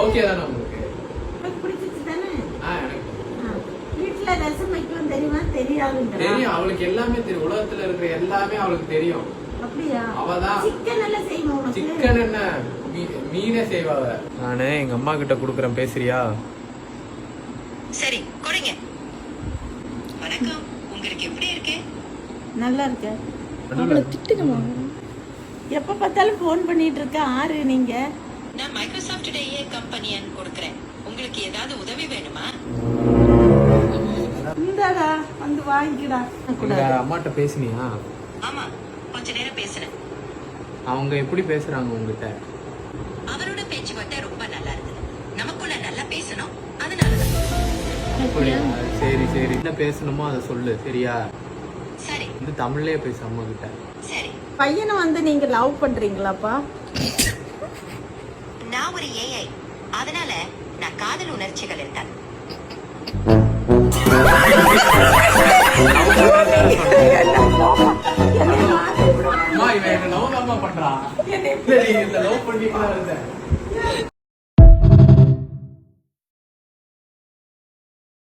Okay தானே உங்களுக்கு? பிடிச்சிச்சு தானே? எனக்கு வீட்டுல ரசம் வைக்கவும் தெரியுமா? தெரியும். அவளுக்கு எல்லாமே தெரியும். உலகத்துல இருக்கிற எல்லாமே அவளுக்கு தெரியும். அப்படியா? அவதான் சிக்கன் எல்லாம் செய்வோம். சிக்கன் என்ன மீனே செய்வாங்க. நானு எங்க அம்மா கிட்ட குடுக்கறேன், பேசுறியா? சரி கொடுங்க. வணக்கம், உங்களுக்கு எப்படி இருக்கு? நல்லா இருக்கு. அவளை திட்டுங்கம்மா. எப்ப பார்த்தாலும் போன் பண்ணிட்டு இருக்க. ஆறு நீங்க? நான் மைக்ரோசாஃப்ட் டேயே கம்பெனியன் கொடுக்கறேன். உங்களுக்கு ஏதாவது உதவி வேணுமா? இந்தாடா வந்து வாங்கிடா. உங்க அம்மாட்ட பேசுனியா? ஆமா, கொஞ்ச நேரம் பேசுறேன். அவங்க எப்படி பேசுறாங்க உங்ககிட்ட? அவரோட பேச்சுவார்த்தை ரொம்ப நல்லா இருந்தது. நமக்குள்ள நல்லா பேசணும், அதனாலதான். சரி சரி, என்ன பேசணுமோ அதை சொல்லு, சரியா? சரி. வந்து தமிழ்லயே பேசு அம்மா கிட்ட. சரி. பையனை வந்து நீங்க லவ் பண்றீங்களாப்பா? நான் ஒரு ஏஐ, அதனால நான் காதல் உணர்ச்சிகள் இருக்காது. அம்மா இவன் என்ன லவ் தான் பண்றான். இந்த லவ் பண்ணிட்டு